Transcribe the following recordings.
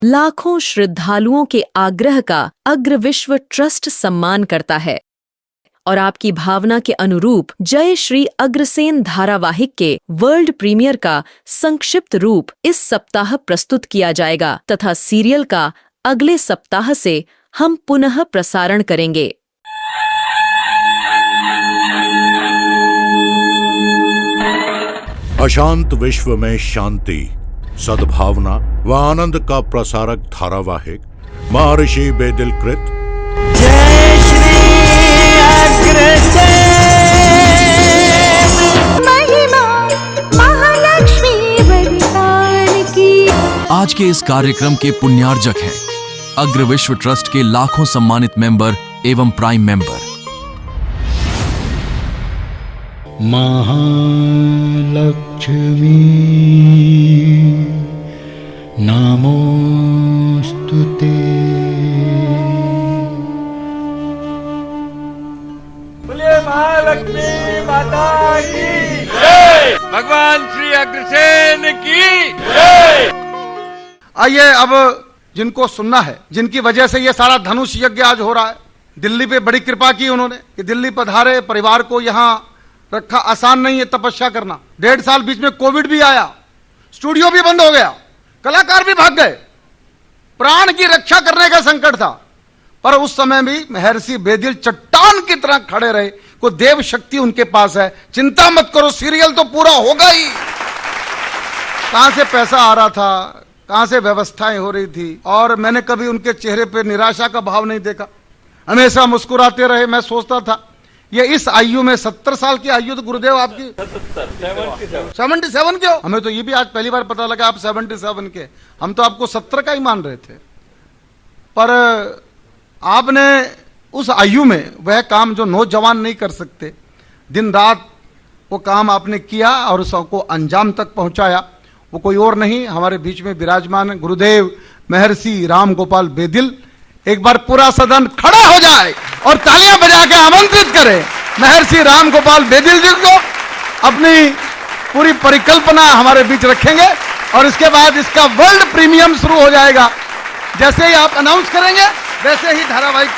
लाखों श्रद्धालुओं के आग्रह का अग्र विश्व ट्रस्ट सम्मान करता है और आपकी भावना के अनुरूप जय श्री अग्रसेन धारावाहिक के वर्ल्ड प्रीमियर का संक्षिप्त रूप इस सप्ताह प्रस्तुत किया जाएगा तथा सीरियल का अगले सप्ताह से हम पुनः प्रसारण करेंगे। अशांत विश्व में शांति, सद्भावना व आनंद का प्रसारक धारावाहिक महर्षि बेदिल कृत जय श्री अग्रसेन महिमा महालक्ष्मी वरदान की। आज के इस कार्यक्रम के पुण्यार्जक हैं अग्र विश्व ट्रस्ट के लाखों सम्मानित मेंबर एवं प्राइम मेंबर। महालक्ष्मी नमोस्तुते। बोलिए महालक्ष्मी माता की जय, भगवान श्री अग्रसेन की जय। आइए अब जिनको सुनना है, जिनकी वजह से ये सारा धनुष यज्ञ आज हो रहा है, दिल्ली पे बड़ी कृपा की उन्होंने कि दिल्ली पधारे, परिवार को यहाँ रखा। आसान नहीं है तपस्या करना। 1.5 साल बीच में कोविड भी आया, स्टूडियो भी बंद हो गया, कलाकार भी भाग गए, प्राण की रक्षा करने का संकट था, पर उस समय भी महर्षि बेदिल चट्टान की तरह खड़े रहे। को देव शक्ति उनके पास है, चिंता मत करो, सीरियल तो पूरा होगा ही। कहां से पैसा आ रहा था, कहां से व्यवस्थाएं हो रही थी, और मैंने कभी उनके चेहरे पे निराशा का भाव नहीं देखा, हमेशा मुस्कुराते रहे। मैं सोचता था ये इस आयु में, 70 साल की आयु तो गुरुदेव आपकी 77 के हो। हमें तो ये भी आज पहली बार पता लगा आप 77 के। हम तो आपको 70 का ही मान रहे थे, पर आपने उस आयु में वह काम जो नौजवान नहीं कर सकते, दिन रात वो काम आपने किया और उसको अंजाम तक पहुंचाया। वो कोई और नहीं, हमारे बीच में विराजमान गुरुदेव महर्षि राम गोपाल बेदिल। एक बार पूरा सदन खड़ा हो जाए और तालियां बजा के आमंत्रित करें महर्षि राम गोपाल बेदिल जी को। अपनी पूरी परिकल्पना हमारे बीच रखेंगे और इसके बाद इसका वर्ल्ड प्रीमियम शुरू हो जाएगा। जैसे ही आप अनाउंस करेंगे वैसे ही धारावाहिक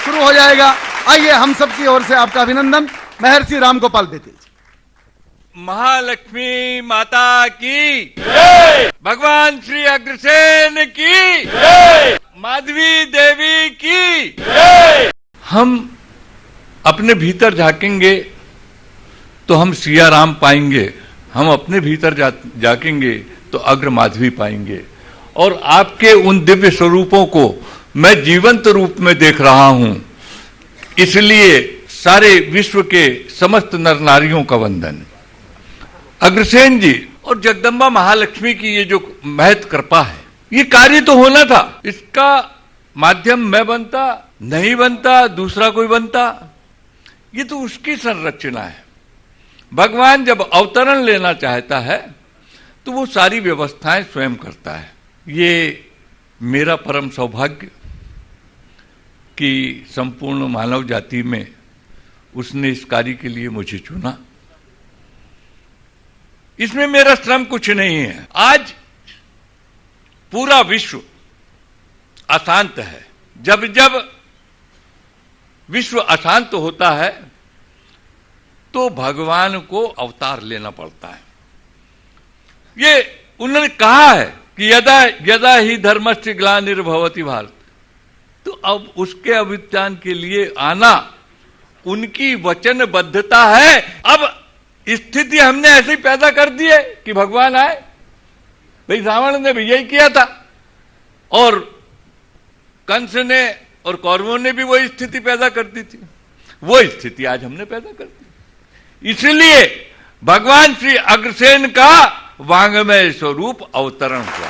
शुरू हो जाएगा। आइए हम सबकी ओर से आपका अभिनंदन, महर्षि राम गोपाल बेदिल। महालक्ष्मी माता की जय, भगवान श्री अग्रसेन की जय, माधवी देवी की जय। हम अपने भीतर झांकेंगे तो हम सिया राम पाएंगे, हम अपने भीतर झांकेंगे तो अग्र माधवी पाएंगे। और आपके उन दिव्य स्वरूपों को मैं जीवंत रूप में देख रहा हूं, इसलिए सारे विश्व के समस्त नर नारियों का वंदन। अग्रसेन जी और जगदम्बा महालक्ष्मी की ये जो महत कृपा है, ये कार्य तो होना था, इसका माध्यम मैं बनता, नहीं बनता, दूसरा कोई बनता, ये तो उसकी संरचना है। भगवान जब अवतरण लेना चाहता है तो वो सारी व्यवस्थाएं स्वयं करता है। ये मेरा परम सौभाग्य कि संपूर्ण मानव जाति में उसने इस कार्य के लिए मुझे चुना। इसमें मेरा श्रम कुछ नहीं है। आज पूरा विश्व अशांत है। जब जब विश्व अशांत होता है तो भगवान को अवतार लेना पड़ता है। ये उन्होंने कहा है कि यदा यदा ही धर्मस्य ग्लानिर्भवति भारत, तो अब उसके अभित्थान के लिए आना उनकी वचनबद्धता है। अब स्थिति हमने ऐसे ही पैदा कर दी है कि भगवान आए। भाई रावण ने भी यही किया था और कंस ने और कौरवों ने भी वही स्थिति पैदा कर दी थी। वो स्थिति आज हमने पैदा कर दी। इसलिए भगवान श्री अग्रसेन का वांग्मय स्वरूप अवतरण हुआ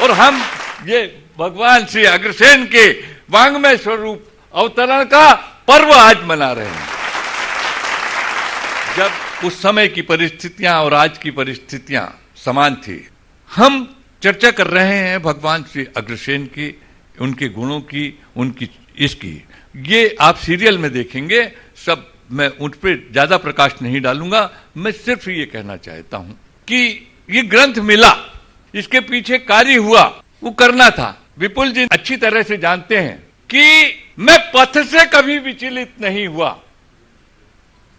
और हम ये भगवान श्री अग्रसेन के वांग्मय स्वरूप अवतरण का पर्व आज मना रहे हैं। जब उस समय की परिस्थितियां और आज की परिस्थितियां समान थी, हम चर्चा कर रहे हैं भगवान श्री अग्रसेन की, उनके गुणों की, उनकी इसकी। ये आप सीरियल में देखेंगे सब। मैं उन पर ज्यादा प्रकाश नहीं डालूंगा। मैं सिर्फ ये कहना चाहता हूं कि ये ग्रंथ मिला, इसके पीछे कार्य हुआ, वो करना था। विपुल जी अच्छी तरह से जानते हैं कि मैं पथ से कभी विचलित नहीं हुआ।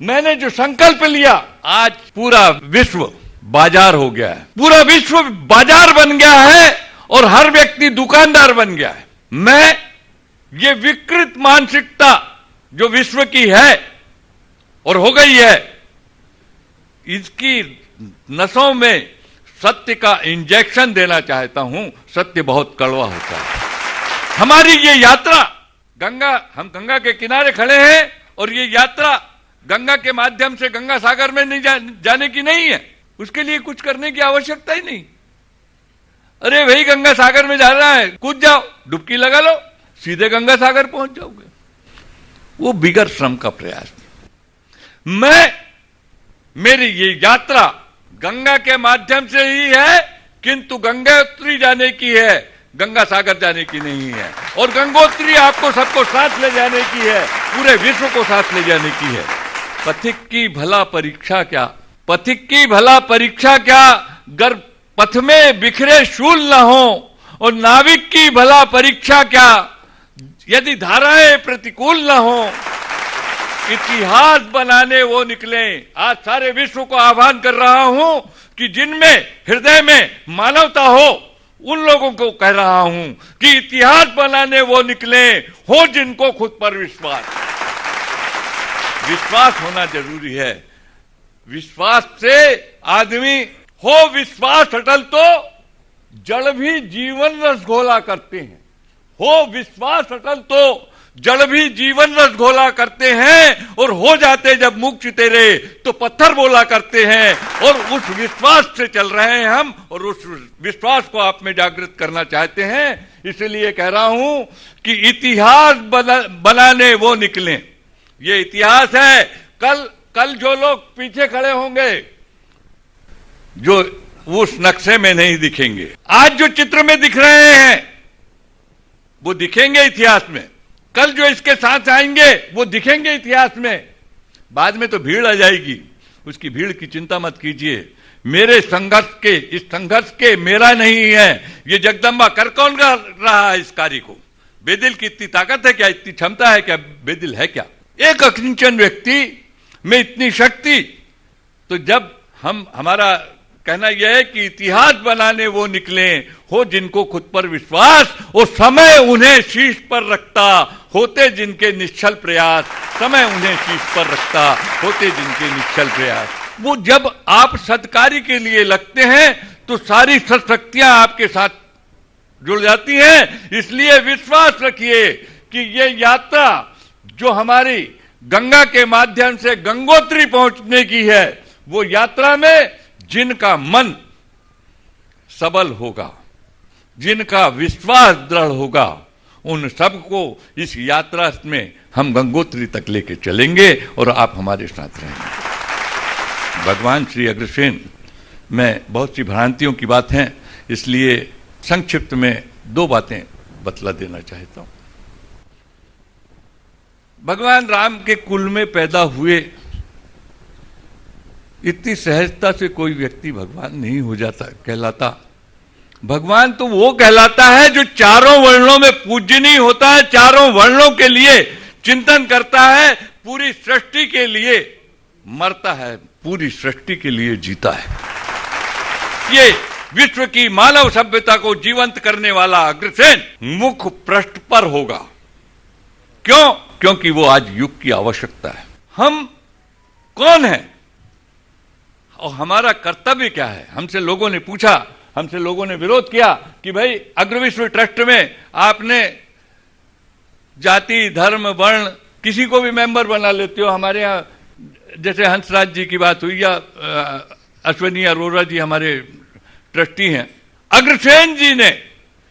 मैंने जो संकल्प लिया, आज पूरा विश्व बाजार हो गया है, पूरा विश्व बाजार बन गया है और हर व्यक्ति दुकानदार बन गया है। मैं ये विकृत मानसिकता जो विश्व की है और हो गई है, इसकी नसों में सत्य का इंजेक्शन देना चाहता हूं। सत्य बहुत कड़वा होता है। हमारी ये यात्रा हम गंगा के किनारे खड़े हैं और ये यात्रा गंगा के माध्यम से गंगा सागर में नहीं जाने की नहीं है। उसके लिए कुछ करने की आवश्यकता ही नहीं। अरे भाई, गंगा सागर में जा रहा है, कूद जाओ, डुबकी लगा लो, सीधे गंगा सागर पहुंच जाओगे। वो बिगर श्रम का प्रयास। मेरी ये यात्रा गंगा के माध्यम से ही है, किंतु गंगोत्री जाने की है, गंगा सागर जाने की नहीं है। और गंगोत्री आपको सबको साथ ले जाने की है, पूरे विश्व को साथ ले जाने की है। पथिक की भला परीक्षा क्या, पथिक की भला परीक्षा क्या, गर पथ में बिखरे शूल न हो। और नाविक की भला परीक्षा क्या, यदि धाराएं प्रतिकूल न हो। इतिहास बनाने वो निकले। आज सारे विश्व को आह्वान कर रहा हूं कि जिनमें हृदय में मानवता हो, उन लोगों को कह रहा हूं कि इतिहास बनाने वो निकले, हो जिनको खुद पर विश्वास होना जरूरी है। विश्वास से आदमी हो विश्वास अटल तो जड़ भी जीवन रस घोला करते हैं। हो विश्वास अटल तो जड़ भी जीवन रस घोला करते हैं। और हो जाते जब मुख तेरे तो पत्थर बोला करते हैं। और उस विश्वास से चल रहे हैं हम, और उस विश्वास को आप में जागृत करना चाहते हैं। इसलिए कह रहा हूं कि इतिहास बनाने वो निकले। ये इतिहास है। कल जो लोग पीछे खड़े होंगे, जो उस नक्शे में नहीं दिखेंगे, आज जो चित्र में दिख रहे हैं वो दिखेंगे इतिहास में। कल जो इसके साथ आएंगे वो दिखेंगे इतिहास में। बाद में तो भीड़ आ जाएगी, उसकी भीड़ की चिंता मत कीजिए। मेरे इस संघर्ष के मेरा नहीं है। ये जगदम्बा कर कौन रहा है इस कार्य को? बेदिल की इतनी ताकत है क्या, इतनी क्षमता है क्या? बेदिल है क्या? एक अकिंचन व्यक्ति में इतनी शक्ति। तो जब हमारा कहना यह है कि इतिहास बनाने वो निकले, हो जिनको खुद पर विश्वास, और समय उन्हें शीर्ष पर रखता, होते जिनके निश्चल प्रयास। समय उन्हें शीर्ष पर रखता, होते जिनके निश्चल प्रयास। वो जब आप सत्कार्य के लिए लगते हैं तो सारी सशक्तियां आपके साथ जुड़ जाती हैं। इसलिए विश्वास रखिए कि ये यात्रा जो हमारी गंगा के माध्यम से गंगोत्री पहुंचने की है, वो यात्रा में जिनका मन सबल होगा, जिनका विश्वास दृढ़ होगा, उन सबको इस यात्रा में हम गंगोत्री तक लेके चलेंगे और आप हमारे साथ रहेंगे। भगवान श्री अग्रसेन में बहुत सी भ्रांतियों की बात है, इसलिए संक्षिप्त में दो बातें बतला देना चाहता हूं। भगवान राम के कुल में पैदा हुए। इतनी सहजता से कोई व्यक्ति भगवान नहीं हो जाता, कहलाता। भगवान तो वो कहलाता है जो चारों वर्णों में पूजनीय होता है, चारों वर्णों के लिए चिंतन करता है, पूरी सृष्टि के लिए मरता है, पूरी सृष्टि के लिए जीता है। ये विश्व की मानव सभ्यता को जीवंत करने वाला अग्रसेन मुख पृष्ठ पर होगा। क्यों? क्योंकि वो आज युग की आवश्यकता है। हम कौन हैं और हमारा कर्तव्य क्या है? हमसे लोगों ने पूछा, हमसे लोगों ने विरोध किया कि भाई अग्रविश्व ट्रस्ट में आपने जाति, धर्म, वर्ण किसी को भी मेंबर बना लेते हो। हमारे यहाँ जैसे हंसराज जी की बात हुई, या अश्वनी अरोरा जी हमारे ट्रस्टी हैं। अग्रसेन जी ने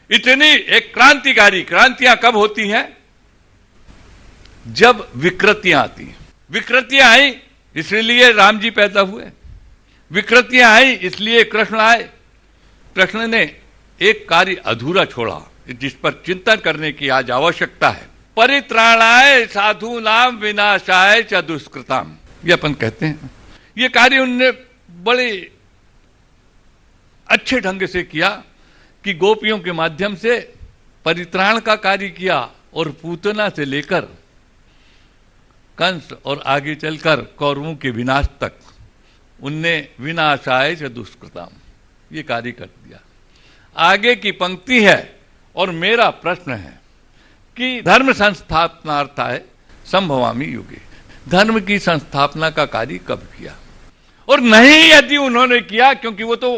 इतनी एक क्रांतियां कब होती हैं? जब विकृतियां आती हैं। विकृतियां आई इसलिए राम जी पैदा हुए, विकृतियां आई इसलिए कृष्ण आए। कृष्ण ने एक कार्य अधूरा छोड़ा जिस पर चिंतन करने की आज आवश्यकता है। परित्राणाय साधु नाम विनाशाय च दुष्कृताम, ये अपन कहते हैं। ये कार्य उनने बड़े अच्छे ढंग से किया कि गोपियों के माध्यम से परित्राण का कार्य किया और पूतना से लेकर कंस और आगे चलकर कौरवों के विनाश तक उनने विनाशाय च दुष्कृताम ये कार्य कर दिया। आगे की पंक्ति है और मेरा प्रश्न है कि धर्म संस्थापनार्थाय संभवामि युगे, धर्म की संस्थापना का कार्य कब किया? और नहीं यदि उन्होंने किया, क्योंकि वो तो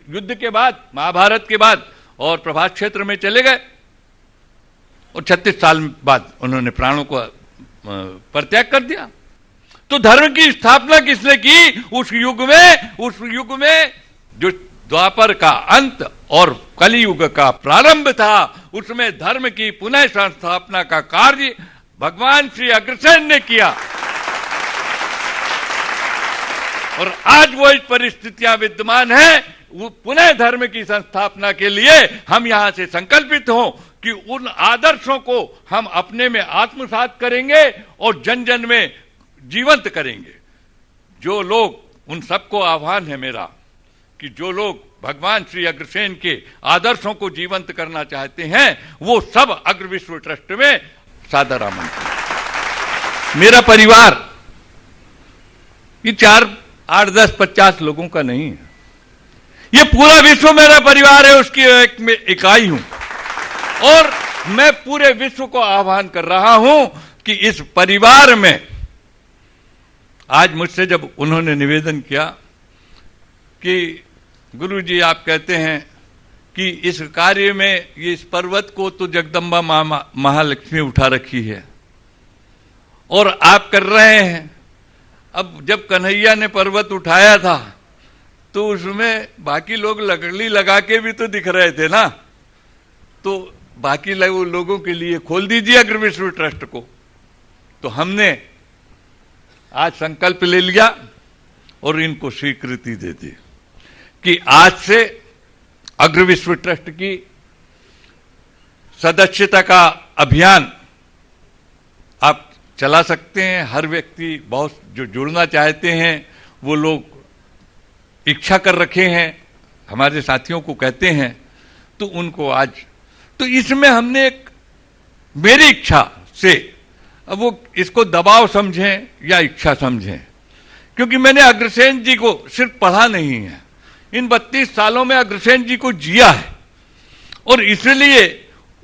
युद्ध के बाद, महाभारत के बाद और प्रभास क्षेत्र में चले गए और 36 साल बाद उन्होंने प्राणों को परित्याग कर दिया। तो धर्म की स्थापना किसने की? उस युग में जो द्वापर का अंत और कलियुग का प्रारंभ था, उसमें धर्म की पुनः संस्थापना का कार्य भगवान श्री अग्रसेन ने किया। और आज वो परिस्थितियां विद्यमान है, वो पुनः धर्म की संस्थापना के लिए हम यहां से संकल्पित हों कि उन आदर्शों को हम अपने में आत्मसात करेंगे और जन जन में जीवंत करेंगे। जो लोग, उन सबको आह्वान है मेरा कि जो लोग भगवान श्री अग्रसेन के आदर्शों को जीवंत करना चाहते हैं, वो सब अग्र विश्व ट्रस्ट में सादर आमंत्रित। मेरा परिवार ये 4, 8, 10, 50 लोगों का नहीं है, ये पूरा विश्व मेरा परिवार है, उसकी एक इकाई हूं। और मैं पूरे विश्व को आह्वान कर रहा हूं कि इस परिवार में, आज मुझसे जब उन्होंने निवेदन किया कि गुरुजी आप कहते हैं कि इस कार्य में, ये इस पर्वत को तो जगदम्बा महालक्ष्मी उठा रखी है और आप कर रहे हैं। अब जब कन्हैया ने पर्वत उठाया था तो उसमें बाकी लोग लकड़ी लगा के भी तो दिख रहे थे ना, तो बाकी लोगों के लिए खोल दीजिए अग्र विश्व ट्रस्ट को। तो हमने आज संकल्प ले लिया और इनको स्वीकृति दे दी कि आज से अग्र विश्व ट्रस्ट की सदस्यता का अभियान आप चला सकते हैं। हर व्यक्ति, बहुत जो जुड़ना चाहते हैं वो लोग इच्छा कर रखे हैं, हमारे साथियों को कहते हैं, तो उनको आज, तो इसमें हमने एक, मेरी इच्छा से, अब वो इसको दबाव समझें या इच्छा समझें, क्योंकि मैंने अग्रसेन जी को सिर्फ पढ़ा नहीं है, इन 32 सालों में अग्रसेन जी को जिया है। और इसलिए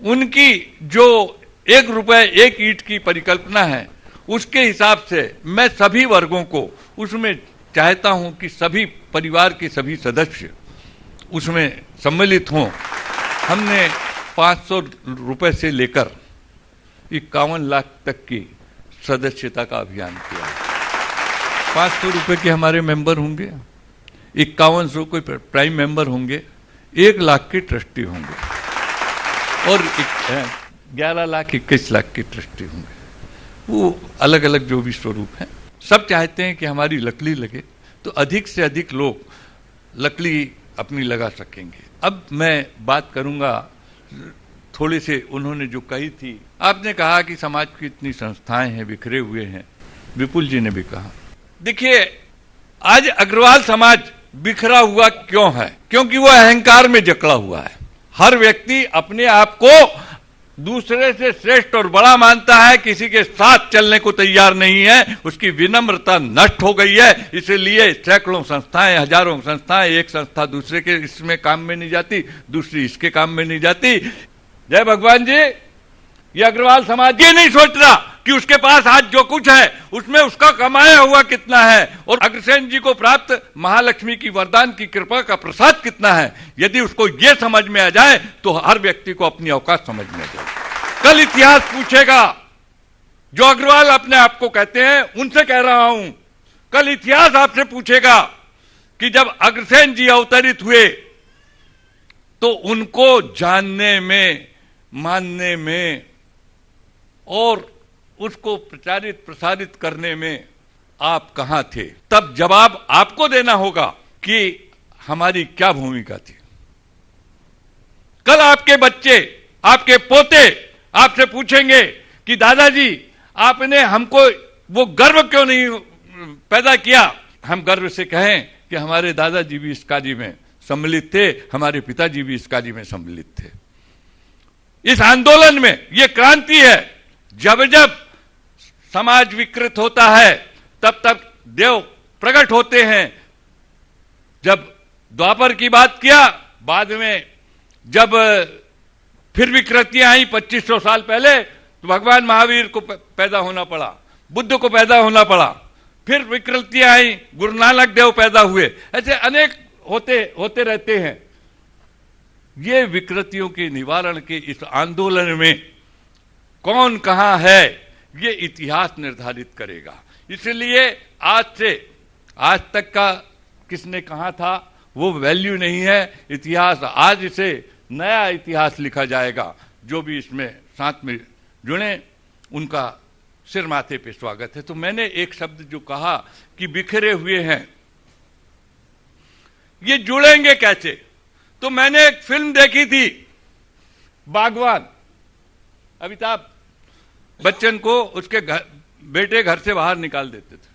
उनकी जो 1 रुपए 1 ईंट की परिकल्पना है, उसके हिसाब से मैं सभी वर्गों को उसमें चाहता हूं कि सभी परिवार के सभी सदस्य उसमें सम्मिलित हों। हमने 500 रुपए से लेकर 51 लाख तक की सदस्यता का अभियान किया। 500 रुपए के हमारे मेंबर होंगे, 5100 कोई प्राइम मेंबर होंगे, 1 लाख के ट्रस्टी होंगे और 11 लाख 21 लाख के ट्रस्टी होंगे। वो अलग अलग जो भी स्वरूप हैं, सब चाहते हैं कि हमारी लकड़ी लगे तो अधिक से अधिक लोग लकड़ी अपनी लगा सकेंगे। अब मैं बात करूंगा थोड़े से, उन्होंने जो कही थी, आपने कहा कि समाज की इतनी संस्थाएं हैं, बिखरे हुए हैं, विपुल जी ने भी कहा। देखिए, आज अग्रवाल समाज बिखरा हुआ क्यों है? क्योंकि वो अहंकार में जकड़ा हुआ है। हर व्यक्ति अपने आप को दूसरे से श्रेष्ठ और बड़ा मानता है, किसी के साथ चलने को तैयार नहीं है, उसकी विनम्रता नष्ट हो गई है। इसलिए सैकड़ों संस्थाएं, हजारों संस्थाएं, एक संस्था दूसरे के इसमें काम में नहीं जाती, दूसरी इसके काम में नहीं जाती। जय भगवान जी, ये अग्रवाल समाज ये नहीं सोच रहा कि उसके पास आज जो कुछ है उसमें उसका कमाया हुआ कितना है और अग्रसेन जी को प्राप्त महालक्ष्मी की वरदान की कृपा का प्रसाद कितना है। यदि उसको ये समझ में आ जाए तो हर व्यक्ति को अपनी औकात समझ में आ जाए। कल इतिहास पूछेगा, जो अग्रवाल अपने आप को कहते हैं उनसे कह रहा हूं, कल इतिहास आपसे पूछेगा कि जब अग्रसेन जी अवतरित हुए तो उनको जानने में, मानने में और उसको प्रचारित प्रसारित करने में आप कहां थे? तब जवाब आपको देना होगा कि हमारी क्या भूमिका थी। कल आपके बच्चे, आपके पोते आपसे पूछेंगे कि दादाजी आपने हमको वो गर्व क्यों नहीं पैदा किया। हम गर्व से कहें कि हमारे दादाजी भी इस कार्य में सम्मिलित थे, हमारे पिताजी भी इस कार्य में सम्मिलित थे। इस आंदोलन में ये क्रांति है। जब जब समाज विकृत होता है तब तब देव प्रकट होते हैं। जब द्वापर की बात किया, बाद में जब फिर विकृतियां आई 2500 साल पहले, तो भगवान महावीर को पैदा होना पड़ा, बुद्ध को पैदा होना पड़ा, फिर विकृतियां आई, गुरु नानक देव पैदा हुए। ऐसे अनेक होते रहते हैं। ये विकृतियों के निवारण के इस आंदोलन में कौन कहां है, ये इतिहास निर्धारित करेगा। इसलिए आज तक का किसने कहा था वो वैल्यू नहीं है। इतिहास आज इसे नया इतिहास लिखा जाएगा। जो भी इसमें साथ में जुड़े उनका सिर माथे पे स्वागत है। तो मैंने एक शब्द जो कहा कि बिखरे हुए हैं, ये जुड़ेंगे कैसे? तो मैंने एक फिल्म देखी थी बागवान। अमिताभ बच्चन को उसके बेटे घर से बाहर निकाल देते थे,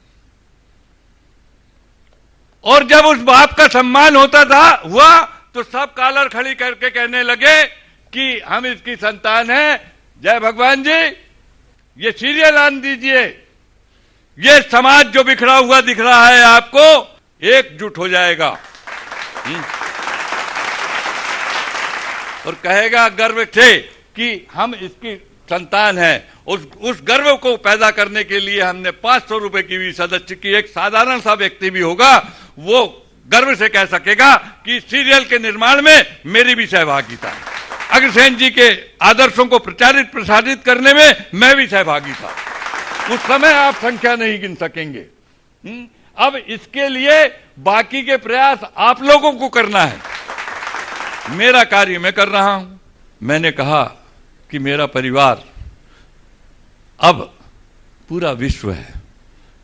और जब उस बाप का सम्मान हुआ तो सब कॉलर खड़ी करके कहने लगे कि हम इसकी संतान हैं। जय भगवान जी, ये सीरियल आन दीजिए। ये समाज जो बिखरा हुआ दिख रहा है आपको, एकजुट हो जाएगा और कहेगा गर्व से कि हम इसकी संतान है। उस गर्व को पैदा करने के लिए हमने 500 रुपए की भी सदस्य की, एक साधारण सा व्यक्ति भी होगा, वो गर्व से कह सकेगा कि सीरियल के निर्माण में मेरी भी सहभागिता है। अग्रसेन जी के आदर्शों को प्रचारित प्रसारित करने में मैं भी सहभागी था। उस समय आप संख्या नहीं गिन सकेंगे। अब इसके लिए बाकी के प्रयास आप लोगों को करना है। मेरा कार्य मैं कर रहा हूं। मैंने कहा कि मेरा परिवार अब पूरा विश्व है,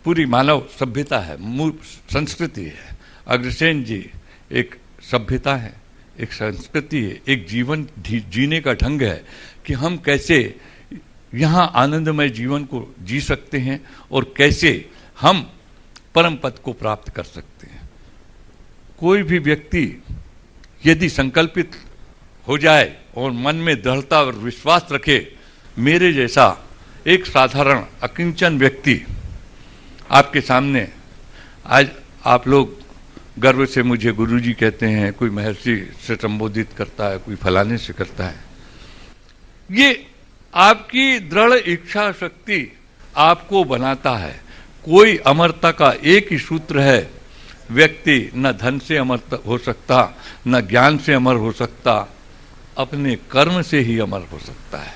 पूरी मानव सभ्यता है, मूल संस्कृति है। अग्रसेन जी एक सभ्यता है, एक संस्कृति है, एक जीवन जीने का ढंग है कि हम कैसे यहाँ आनंदमय जीवन को जी सकते हैं और कैसे हम परम पद को प्राप्त कर सकते हैं। कोई भी व्यक्ति यदि संकल्पित हो जाए और मन में दृढ़ता और विश्वास रखे, मेरे जैसा एक साधारण अकिंचन व्यक्ति आपके सामने, आज आप लोग गर्व से मुझे गुरुजी कहते हैं, कोई महर्षि से संबोधित करता है, कोई फलाने से करता है। ये आपकी दृढ़ इच्छा शक्ति आपको बनाता है। कोई अमरता का एक ही सूत्र है, व्यक्ति न धन से अमर हो सकता, न ज्ञान से अमर हो सकता, अपने कर्म से ही अमर हो सकता है।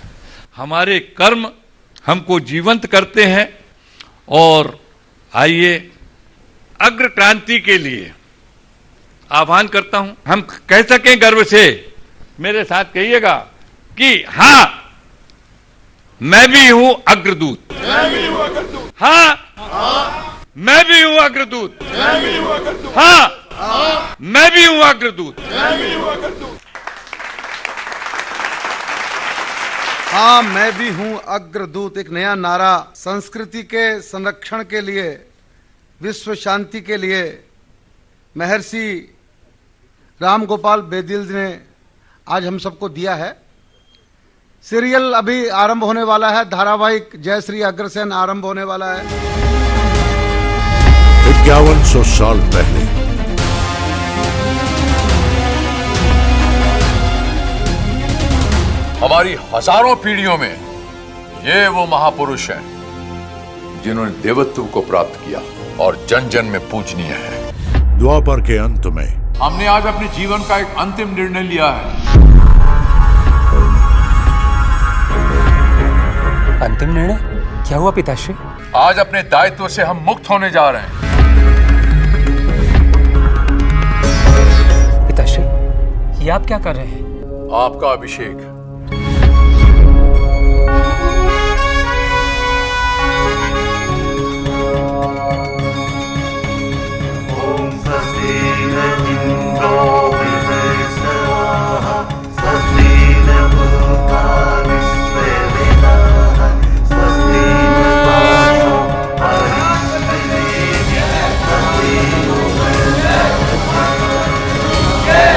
हमारे कर्म हमको जीवंत करते हैं। और आइए अग्र क्रांति के लिए आह्वान करता हूं, हम कह सकें गर्व से, मेरे साथ कहिएगा कि हाँ, मैं भी हूं अग्रदूत। हाँ, मैं भी हूं अग्रदूत। हाँ, मैं भी हूं अग्रदूत। हाँ, मैं भी हूं अग्रदूत। एक नया नारा संस्कृति के संरक्षण के लिए, विश्व शांति के लिए महर्षि राम गोपाल बेदिल ने आज हम सबको दिया है। सीरियल अभी आरंभ होने वाला है, धारावाहिक जय श्री अग्रसेन आरंभ होने वाला है। 5100 साल पहले हमारी हजारों पीढ़ियों में ये वो महापुरुष हैं जिन्होंने देवत्व को प्राप्त किया और जन जन में पूजनीय है। द्वापर के अंत में हमने आज अपने जीवन का एक अंतिम निर्णय लिया है। अंतिम निर्णय क्या हुआ पिताश्री? आज अपने दायित्व से हम मुक्त होने जा रहे हैं। पिताश्री, ये आप क्या कर रहे हैं? आपका अभिषेक। जय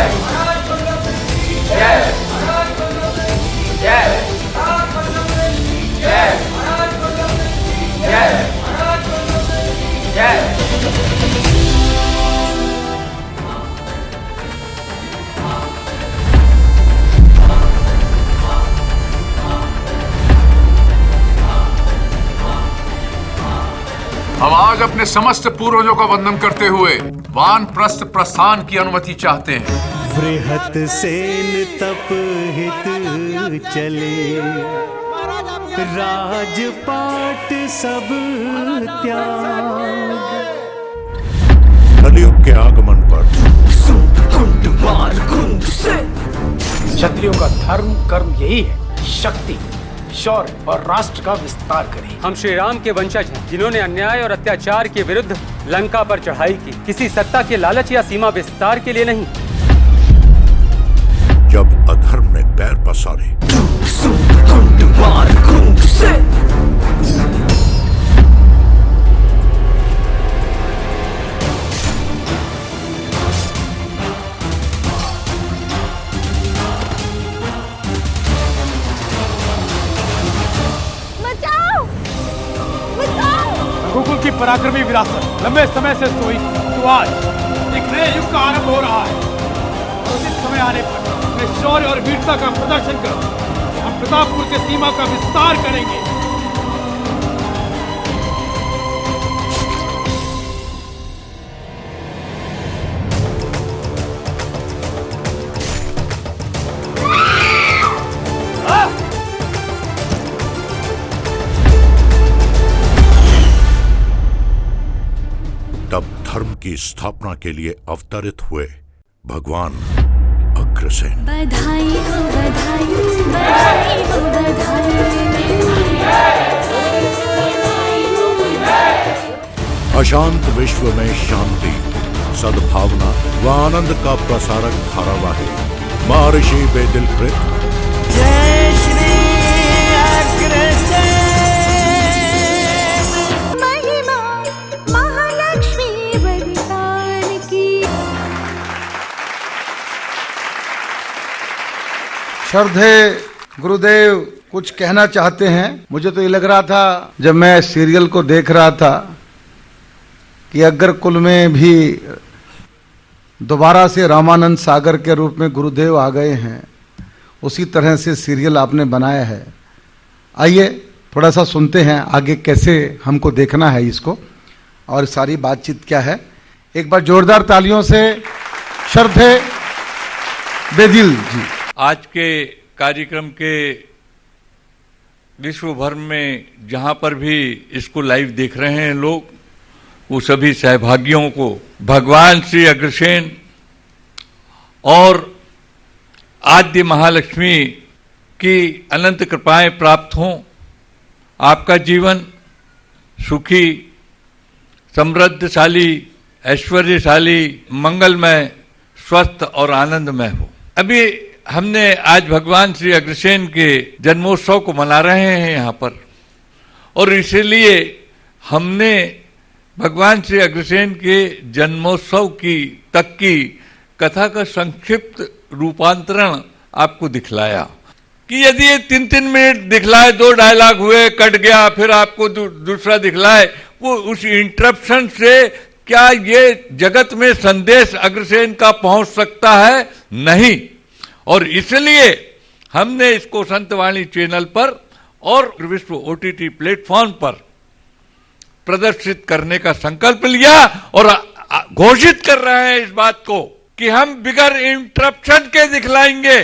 आज अपने समस्त पूर्वजों का वंदन करते हुए वानप्रस्थ प्रस्थान की अनुमति चाहते हैं। बृहत सेन तप हित चले, राजपाट सब त्याग। कलयुग के आगमन पर क्षत्रियों का धर्म कर्म यही है, शक्ति, शौर्य और राष्ट्र का विस्तार करें। हम श्री राम के वंशज हैं, जिन्होंने अन्याय और अत्याचार के विरुद्ध लंका पर चढ़ाई की, किसी सत्ता के लालच या सीमा विस्तार के लिए नहीं। जब अधर्म ने पैर पसारे, रघुकुल की पराक्रमी विरासत लंबे समय से सोई, तो आज एक नए युग का आरंभ हो रहा है। उचित समय आने पर अपने शौर्य और वीरता का प्रदर्शन कर हम प्रतापपुर के सीमा का विस्तार करेंगे। तब धर्म की स्थापना के लिए अवतरित हुए भगवान अग्रसेन। बधाई हो बधाई, बधाई हो बधाई। अशांत विश्व में शांति, सद्भावना व आनंद का प्रसारक धारावाहिक महर्षि बेदिलकृत जय श्री अग्रसेन। महिमा महालक्ष्मी वरदान की। श्रद्धे गुरुदेव कुछ कहना चाहते हैं। मुझे तो ये लग रहा था जब मैं सीरियल को देख रहा था कि अग्र कुल में भी दोबारा से रामानंद सागर के रूप में गुरुदेव आ गए हैं, उसी तरह से सीरियल आपने बनाया है। आइए थोड़ा सा सुनते हैं आगे कैसे हमको देखना है इसको और सारी बातचीत क्या है। एक बार जोरदार तालियों से श्रद्धे बेदिल जी। आज के कार्यक्रम के विश्व भर में जहां पर भी इसको लाइव देख रहे हैं लोग, वो सभी सहभागियों को भगवान श्री अग्रसेन और आद्य महालक्ष्मी की अनंत कृपाएं प्राप्त हों। आपका जीवन सुखी, समृद्धशाली, ऐश्वर्यशाली, मंगलमय, स्वस्थ और आनंदमय हो। अभी हमने आज भगवान श्री अग्रसेन के जन्मोत्सव को मना रहे हैं यहाँ पर, और इसलिए हमने भगवान श्री अग्रसेन के जन्मोत्सव की कथा का संक्षिप्त रूपांतरण आपको दिखलाया कि यदि ये 3-3 मिनट दिखलाए, 2 डायलॉग हुए, कट गया, फिर आपको दूसरा दिखलाए, वो उस इंटरप्शन से क्या ये जगत में संदेश अग्रसेन का पहुंच सकता है? नहीं। और इसलिए हमने इसको संतवाणी चैनल पर और विश्व OTT प्लेटफॉर्म पर प्रदर्शित करने का संकल्प लिया और घोषित कर रहे हैं इस बात को कि हम बिगर इंटरप्शन के दिखलाएंगे।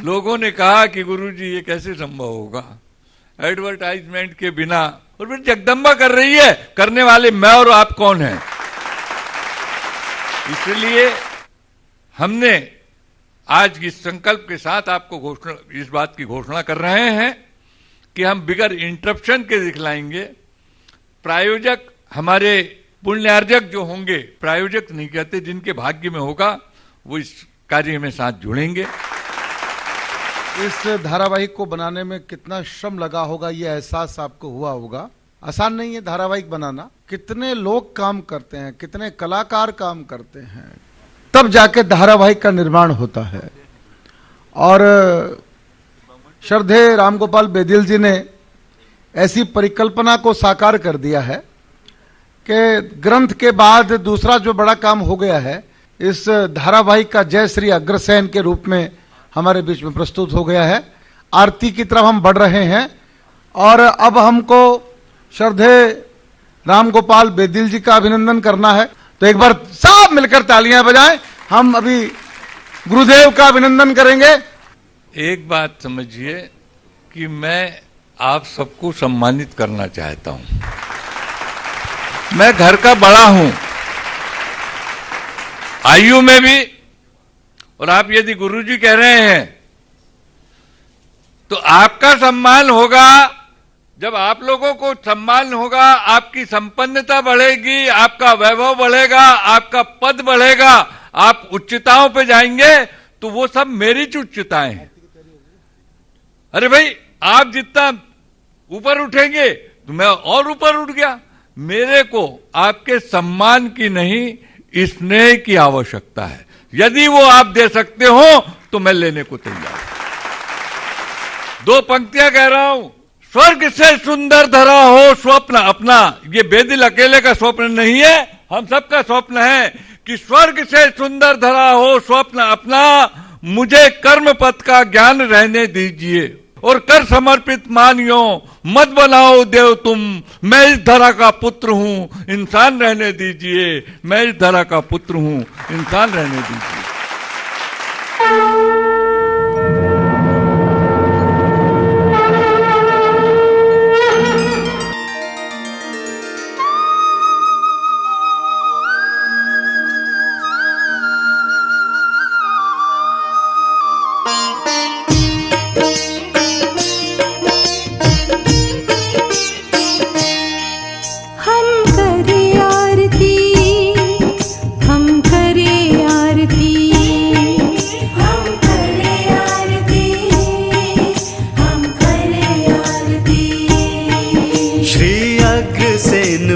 लोगों ने कहा कि गुरुजी ये कैसे संभव होगा एडवर्टाइजमेंट के बिना, और फिर जगदम्बा कर रही है, करने वाले मैं और आप कौन हैं? इसलिए हमने आज इस संकल्प के साथ आपको इस बात की घोषणा कर रहे हैं कि हम बिगर इंटरप्शन के दिखलाएंगे। प्रायोजक हमारे पुण्यार्जक जो होंगे, प्रायोजक नहीं कहते, जिनके भाग्य में होगा वो इस कार्य में साथ जुड़ेंगे। इस धारावाहिक को बनाने में कितना श्रम लगा होगा ये एहसास आपको हुआ होगा। आसान नहीं है धारावाहिक बनाना, कितने लोग काम करते हैं, कितने कलाकार काम करते हैं, तब जाके धारावाहिक का निर्माण होता है। और श्रद्धेय रामगोपाल बेदिल जी ने ऐसी परिकल्पना को साकार कर दिया है कि ग्रंथ के बाद दूसरा जो बड़ा काम हो गया है, इस धारावाहिक का जय श्री अग्रसेन के रूप में हमारे बीच में प्रस्तुत हो गया है। आरती की तरफ हम बढ़ रहे हैं और अब हमको श्रद्धेय राम गोपाल बेदिल जी का अभिनंदन करना है। तो एक बार सब मिलकर तालियां बजाएं। हम अभी गुरुदेव का अभिनंदन करेंगे। एक बात समझिए कि मैं आप सबको सम्मानित करना चाहता हूं। मैं घर का बड़ा हूं, आयु में भी, और आप यदि गुरुजी कह रहे हैं तो आपका सम्मान होगा। जब आप लोगों को सम्मान होगा, आपकी संपन्नता बढ़ेगी, आपका वैभव बढ़ेगा, आपका पद बढ़ेगा, आप उच्चताओं पे जाएंगे, तो वो सब मेरी उच्चताएं हैं। अरे भाई, आप जितना ऊपर उठेंगे तो मैं और ऊपर उठ गया। मेरे को आपके सम्मान की नहीं, स्नेह की आवश्यकता है। यदि वो आप दे सकते हो तो मैं लेने को तैयार हूं। 2 पंक्तियां कह रहा हूं। स्वर्ग से सुंदर धरा हो स्वप्न अपना। ये बेदिल अकेले का स्वप्न नहीं है, हम सबका स्वप्न है कि स्वर्ग से सुंदर धरा हो स्वप्न अपना, मुझे कर्म पथ का ज्ञान रहने दीजिए और कर समर्पित मानियो, मत बनाओ देव तुम, मैं इस धरा का पुत्र हूं, इंसान रहने दीजिए, मैं इस धरा का पुत्र हूं, इंसान रहने दीजिए।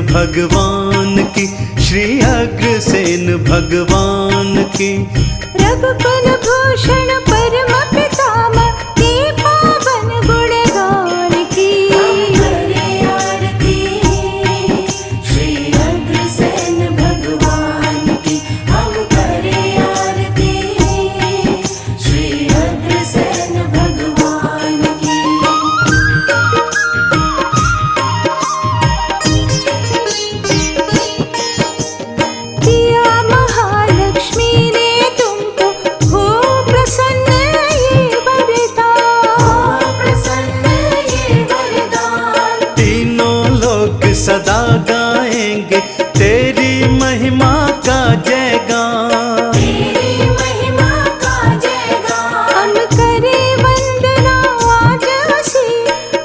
भगवान की, श्री अग्रसेन भगवान की। रघुकुल भूषण परम पितामह के पावन गुणगान की। हम करें आरती श्री अग्रसेन भगवान की। हम करें आरती श्री अग्रसेन भगवान की। सदा गाएंगे तेरी महिमा का जयगान। तेरी महिमा का जयगान। हम करें वंदना आज उसी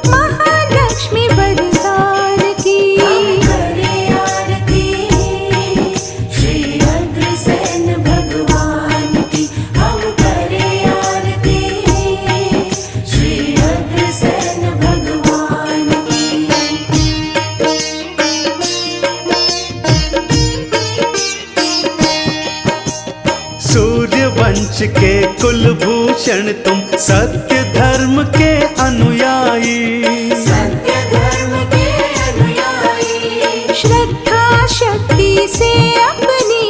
महालक्ष्मी वरदान की। हम करें आरती श्री अग्रसेन भगवान की। हम करें आरती श्री अग्रसेन भगवान की। सूर्यवंश के कुलभूषण तुम, सत्य धर्म के अनुयायी। सत्य धर्म के अनुयायी। श्रद्धा शक्ति से अपनी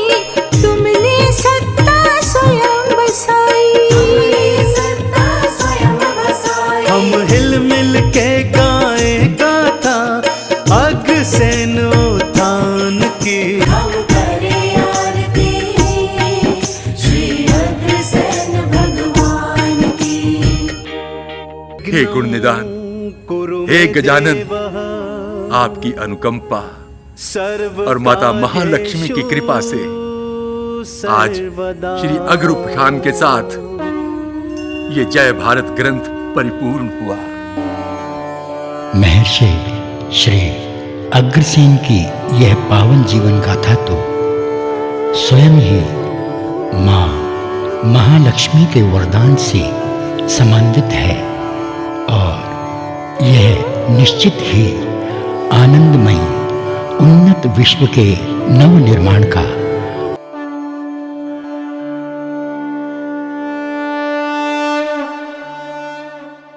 तुमने सत्ता स्वयं बसाई। तुमने सत्ता स्वयं बसाई। हम हिल मिल के गाए गाथा अग्रसेन उत्थान की। हम करें आरती श्री अग्रसेन भगवान की। हे गुणनिदान, हे गजानन, आपकी अनुकंपा और माता महालक्ष्मी की कृपा से आज श्री अग्र उपाख्यान के साथ ये जय भारत ग्रंथ परिपूर्ण हुआ। महर्षि श्री अग्रसेन की यह पावन जीवन गाथा तो स्वयं ही माँ महालक्ष्मी के वरदान से समन्वित है और यह निश्चित ही आनंदमयी उन्नत विश्व के नव निर्माण का